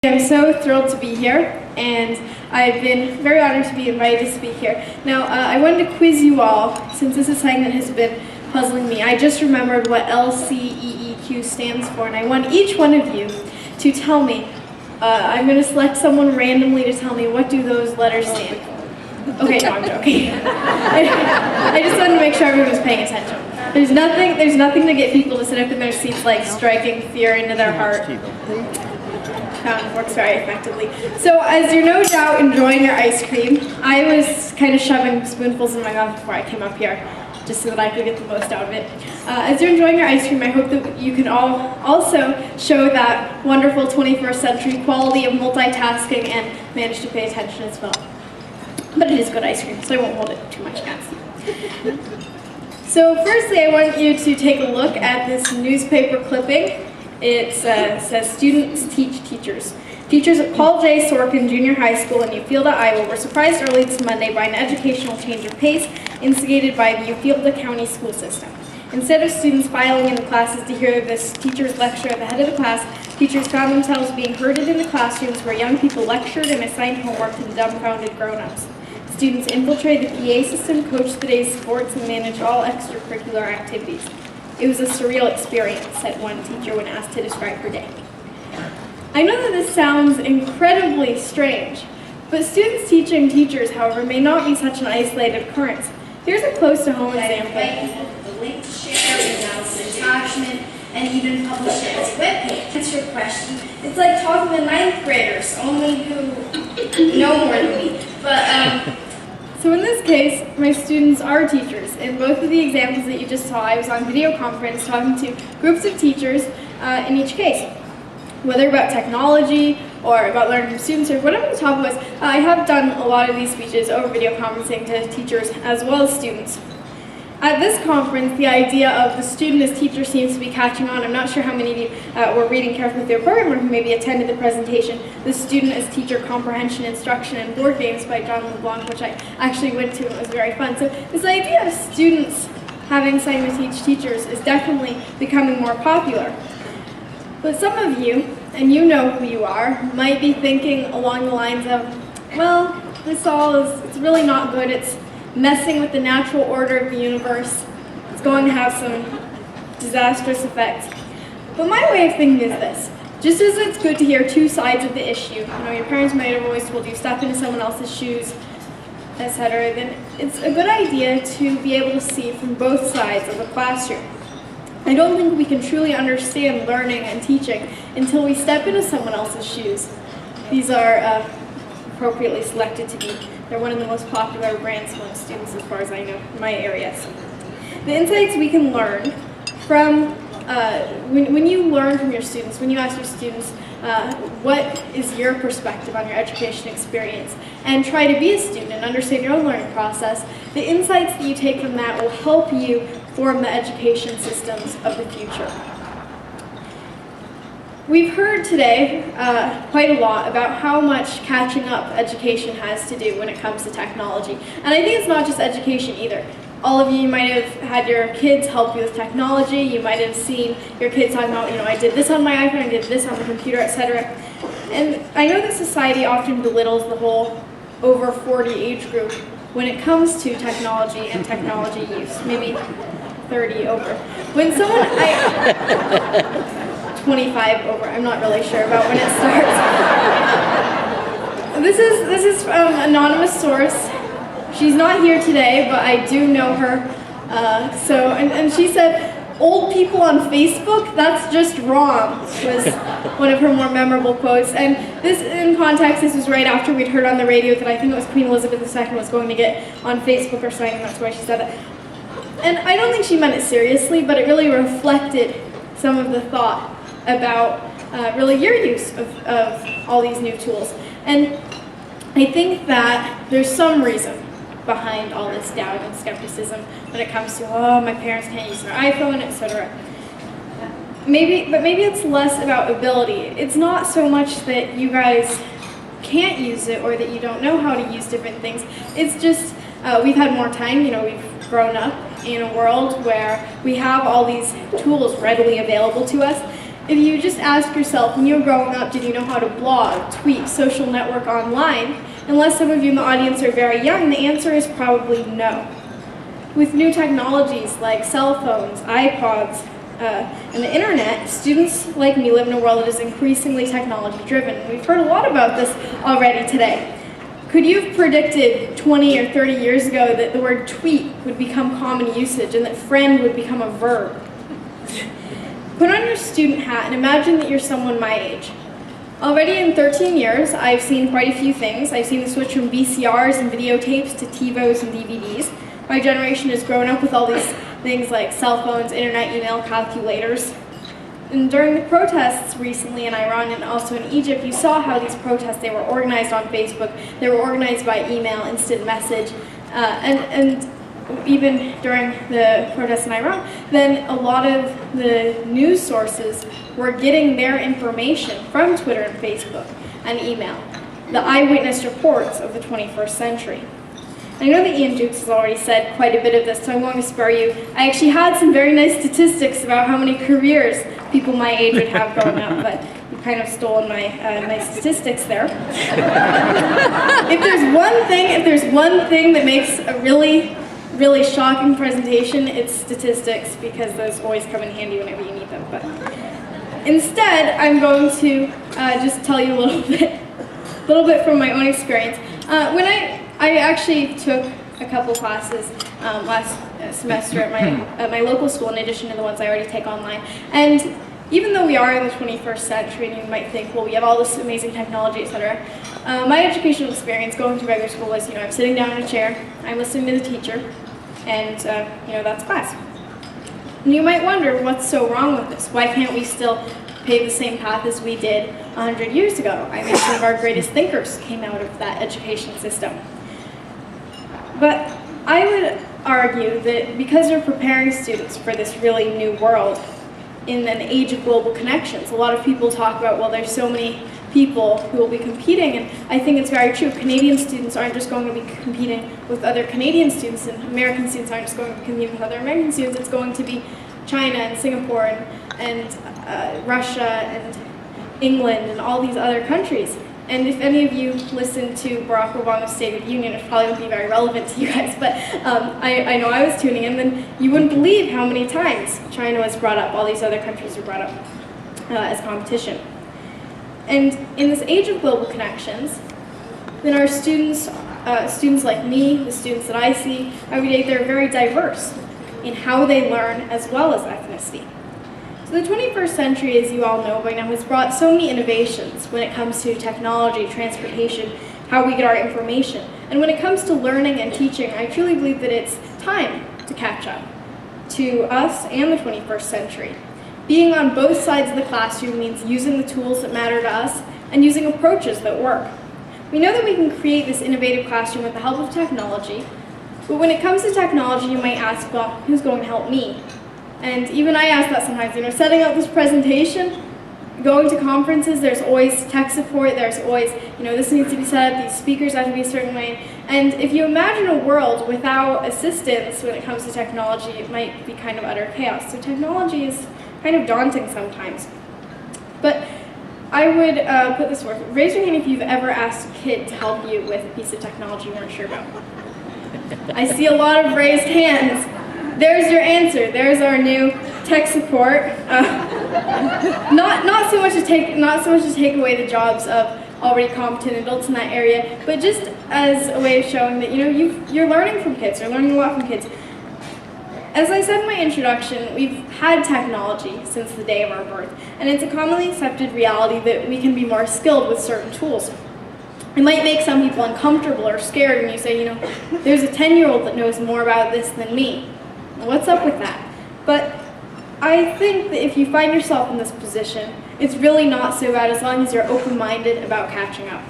I'm so thrilled to be here, and I've been very honored to be invited to speak here. Now, I wanted to quiz you all, since this is something that has been puzzling me. I just remembered what LECEQ stands for, and I want each one of you to tell me, I'm going to select someone randomly to tell me what do those letters stand for. Okay, no, I'm joking. I just wanted to make sure everyone was paying attention. There's nothing to get people to sit up in their seats like striking fear into their heart. Works very effectively. So as you're no doubt enjoying your ice cream, I was kind of shoving spoonfuls in my mouth before I came up here, just so that I could get the most out of it. As you're enjoying your ice cream, I hope that you can all also show that wonderful 21st century quality of multitasking and manage to pay attention as well. But it is good ice cream, so I won't hold it too much against you. So firstly, I want you to take a look at this newspaper clipping. It says, "Students teach teachers." Teachers at Paul J. Sorkin Junior High School in Ufielda, Iowa were surprised early this Monday by an educational change of pace instigated by the Ufielda County school system. Instead of students filing into classes to hear this teacher's lecture at the head of the class, teachers found themselves being herded into classrooms where young people lectured and assigned homework to the dumbfounded grown-ups. Students infiltrated the PA system, coached the day's sports, and managed all extracurricular activities. "It was a surreal experience," said one teacher when asked to describe her day. I know that this sounds incredibly strange, but students teaching teachers, however, may not be such an isolated occurrence. Here's a close-to-home example. The link to share, announce an attachment, and even publish it as a webpage. That's your question. It's like talking to ninth graders, only who know more than me. So in this case, my students are teachers. In both of the examples that you just saw, I was on video conference talking to groups of teachers in each case. Whether about technology or about learning from students or whatever the topic was, I have done a lot of these speeches over video conferencing to teachers as well as students. At this conference, the idea of the student as teacher seems to be catching on. I'm not sure how many of you were reading carefully through the program or who maybe attended the presentation, The Student as Teacher Comprehension, Instruction, and Board Games by John LeBlanc, which I actually went to and it was very fun. So this idea of students having something to teach teachers is definitely becoming more popular. But some of you, and you know who you are, might be thinking along the lines of, well, it's really not good. It's messing with the natural order of the universe. It's going to have some disastrous effects. But my way of thinking is this. Just as it's good to hear two sides of the issue, your parents might have always told you, step into someone else's shoes, etc., then it's a good idea to be able to see from both sides of the classroom. I don't think we can truly understand learning and teaching until we step into someone else's shoes. These are appropriately selected to be. They're one of the most popular brands among students as far as I know in my area. So the insights we can learn from, when you learn from your students, when you ask your students, what is your perspective on your education experience, and try to be a student and understand your own learning process, the insights that you take from that will help you form the education systems of the future. We've heard today quite a lot about how much catching up education has to do when it comes to technology. And I think it's not just education either. All of you might have had your kids help you with technology. You might have seen your kids talking about, I did this on my iPhone, I did this on the computer, etc. And I know that society often belittles the whole over 40 age group when it comes to technology and technology use. Maybe 30 over. When someone, 25 over. I'm not really sure about when it starts. This is from an anonymous source. She's not here today, but I do know her. And she said, "Old people on Facebook? That's just wrong," was one of her more memorable quotes. And this, in context, this was right after we'd heard on the radio that I think it was Queen Elizabeth II was going to get on Facebook or something. That's why she said that. And I don't think she meant it seriously, but it really reflected some of the thought about really your use of all these new tools. And I think that there's some reason behind all this doubt and skepticism when it comes to, my parents can't use their iPhone, etc. Maybe it's less about ability. It's not so much that you guys can't use it or that you don't know how to use different things. It's just we've had more time, we've grown up in a world where we have all these tools readily available to us. if you just ask yourself, when you were growing up, did you know how to blog, tweet, social network online? Unless some of you in the audience are very young, the answer is probably no. With new technologies like cell phones, iPods, and the internet, students like me live in a world that is increasingly technology-driven. We've heard a lot about this already today. Could you have predicted 20 or 30 years ago that the word tweet would become common usage and that friend would become a verb? Put on your student hat and imagine that you're someone my age. Already in 13 years, I've seen quite a few things. I've seen the switch from VCRs and videotapes to TiVos and DVDs. My generation has grown up with all these things like cell phones, internet, email, calculators. And during the protests recently in Iran and also in Egypt, you saw how these protests, they were organized on Facebook, they were organized by email, instant message, and even during the protests in Iran, then a lot of the news sources were getting their information from Twitter and Facebook and email, the eyewitness reports of the 21st century. I know that Ian Jukes has already said quite a bit of this, so I'm going to spare you. I actually had some very nice statistics about how many careers people my age would have growing up, but you kind of stole my statistics there. If there's one thing that makes a really shocking presentation, it's statistics, because those always come in handy whenever you need them. But instead, I'm going to just tell you a little bit from my own experience. When I actually took a couple classes last semester at my local school, in addition to the ones I already take online. And even though we are in the 21st century, and you might think, well, we have all this amazing technology, etc., my educational experience going to regular school was, I'm sitting down in a chair, I'm listening to the teacher, and that's class. And you might wonder, what's so wrong with this? Why can't we still pave the same path as we did 100 years ago? I mean, some of our greatest thinkers came out of that education system. But I would argue that because we're preparing students for this really new world in an age of global connections, a lot of people talk about, well, there's so many people who will be competing, and I think it's very true. Canadian students aren't just going to be competing with other Canadian students, and American students aren't just going to be competing with other American students. It's going to be China and Singapore and Russia and England and all these other countries. And if any of you listened to Barack Obama's State of the Union, it probably won't be very relevant to you guys, but I know I was tuning in, and you wouldn't believe how many times China was brought up, all these other countries were brought up as competition. And in this age of global connections, then our students like me, the students that I see every day, they're very diverse in how they learn as well as ethnicity. So the 21st century, as you all know by now, has brought so many innovations when it comes to technology, transportation, how we get our information. And when it comes to learning and teaching, I truly believe that it's time to catch up to us and the 21st century. Being on both sides of the classroom means using the tools that matter to us and using approaches that work. We know that we can create this innovative classroom with the help of technology, but when it comes to technology, you might ask, well, who's going to help me? And even I ask that sometimes, setting up this presentation, going to conferences, there's always tech support, there's always, this needs to be set up, these speakers have to be a certain way. And if you imagine a world without assistance when it comes to technology, it might be kind of utter chaos. So technology is kind of daunting sometimes. But I would put this forth. Raise your hand if you've ever asked a kid to help you with a piece of technology you weren't sure about. I see a lot of raised hands. There's your answer. There's our new tech support. Not so much to take away the jobs of already competent adults in that area, but just as a way of showing that you're learning from kids. You're learning a lot from kids. As I said in my introduction, we've had technology since the day of our birth, and it's a commonly accepted reality that we can be more skilled with certain tools. It might make some people uncomfortable or scared when you say, there's a 10-year-old that knows more about this than me. What's up with that? But I think that if you find yourself in this position, it's really not so bad as long as you're open-minded about catching up.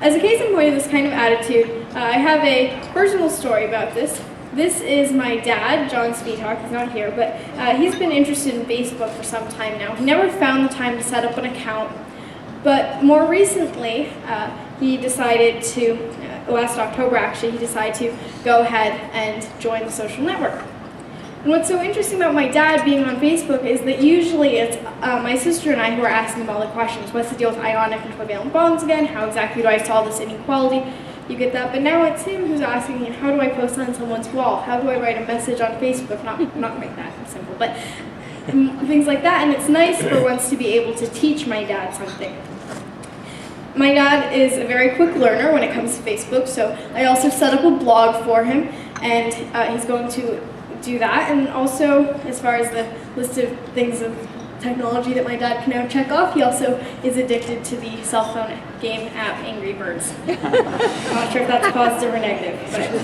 As a case in point of this kind of attitude, I have a personal story about this. This is my dad, John Speedhawk. He's not here, but he's been interested in Facebook for some time now. He never found the time to set up an account, but more recently, he decided to, last October actually, he decided to go ahead and join the social network. And what's so interesting about my dad being on Facebook is that usually it's my sister and I who are asking him all the questions. What's the deal with ionic and covalent bonds again? How exactly do I solve this inequality? You get that, but now it's him who's asking me, how do I post on someone's wall? How do I write a message on Facebook? Not make that simple, but things like that. And it's nice for once to be able to teach my dad something. My dad is a very quick learner when it comes to Facebook, so I also set up a blog for him, and he's going to do that. And also, as far as the list of things of technology that my dad can now check off, he also is addicted to the cell phone game app Angry Birds. I'm not sure if that's positive or negative,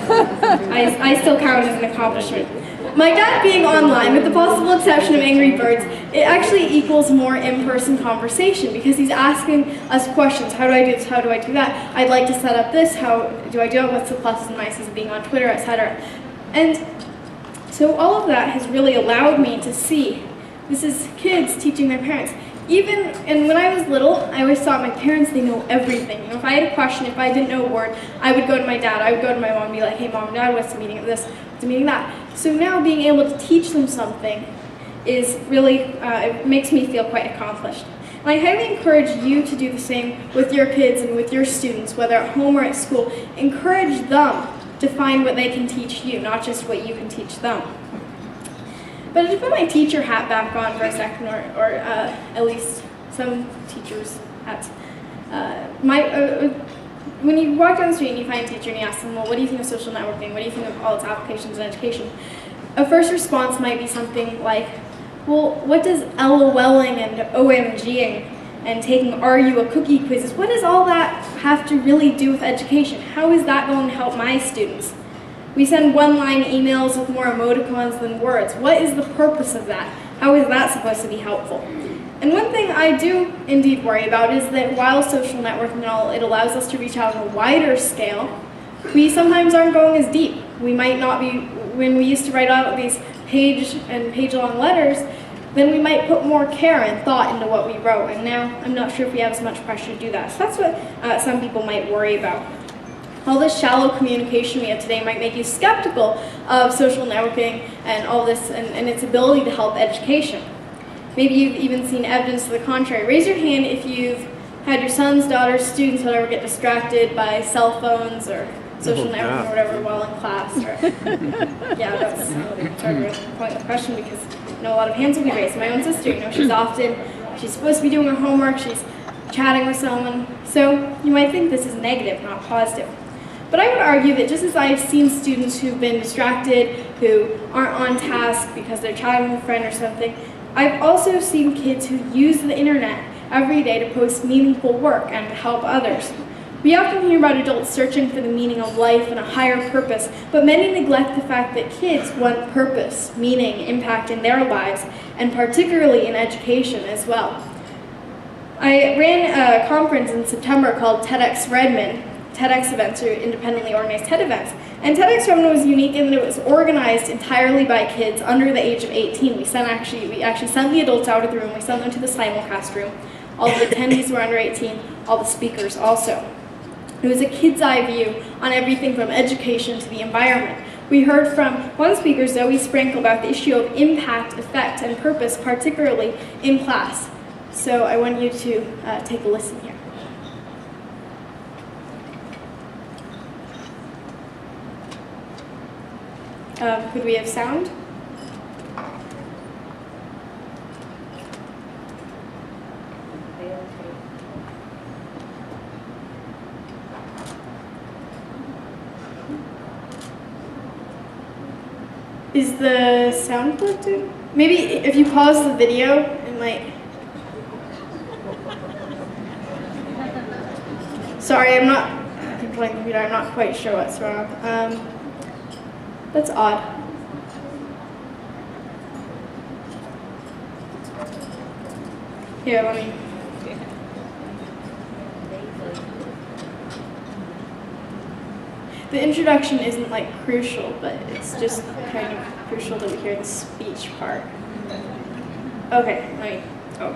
but I still count it as an accomplishment. My dad being online, with the possible exception of Angry Birds, it actually equals more in-person conversation because he's asking us questions. How do I do this? How do I do that? I'd like to set up this. How do I do it? What's the pluses and minuses of being on Twitter, etc. And so all of that has really allowed me to see this is kids teaching their parents. And when I was little, I always thought my parents, they know everything. You know, if I had a question, if I didn't know a word, I would go to my dad, I would go to my mom and be like, hey mom and dad, what's the meaning of this? What's the meaning of that? So now being able to teach them something is really, it makes me feel quite accomplished. And I highly encourage you to do the same with your kids and with your students, whether at home or at school. Encourage them to find what they can teach you, not just what you can teach them. But to put my teacher hat back on for a second, or at least some teachers at when you walk down the street and you find a teacher and you ask them, well, what do you think of social networking? What do you think of all its applications in education? A first response might be something like, well, what does LOLing and OMGing and taking Are You a Cookie quizzes, what does all that have to really do with education? How is that going to help my students? We send one-line emails with more emoticons than words. What is the purpose of that? How is that supposed to be helpful? And one thing I do indeed worry about is that while social networking and all, it allows us to reach out on a wider scale, we sometimes aren't going as deep. We might not be, when we used to write out these page-long letters, then we might put more care and thought into what we wrote. And now I'm not sure if we have as much pressure to do that. So that's what some people might worry about. All this shallow communication we have today might make you skeptical of social networking and all this and its ability to help education. Maybe you've even seen evidence to the contrary. Raise your hand if you've had your sons, daughters, students, whatever, get distracted by cell phones or social networking or whatever while in class. Or, yeah, that's hard to point the question because a lot of hands will be raised. My own sister, she's supposed to be doing her homework, she's chatting with someone. So you might think this is negative, not positive. But I would argue that just as I've seen students who've been distracted, who aren't on task because they're chatting with a friend or something, I've also seen kids who use the internet every day to post meaningful work and to help others. We often hear about adults searching for the meaning of life and a higher purpose, but many neglect the fact that kids want purpose, meaning, impact in their lives, and particularly in education as well. I ran a conference in September called TEDx Redmond. TEDx events are independently organized TED events. And TEDx Redmond was unique in that it was organized entirely by kids under the age of 18. We actually sent the adults out of the room, we sent them to the simulcast room. All the attendees were under 18, all the speakers also. It was a kid's eye view on everything from education to the environment. We heard from one speaker, Zoe Sprankle, about the issue of impact, effect, and purpose, particularly in class. So I want you to take a listen here. Could we have sound? Is the sound plugged in? Maybe if you pause the video and sorry, I'm not controlling the computer, I'm not quite sure what's wrong. That's odd. Here, let me. The introduction isn't crucial, but it's just kind of crucial that we hear the speech part. Okay, let me. Oh.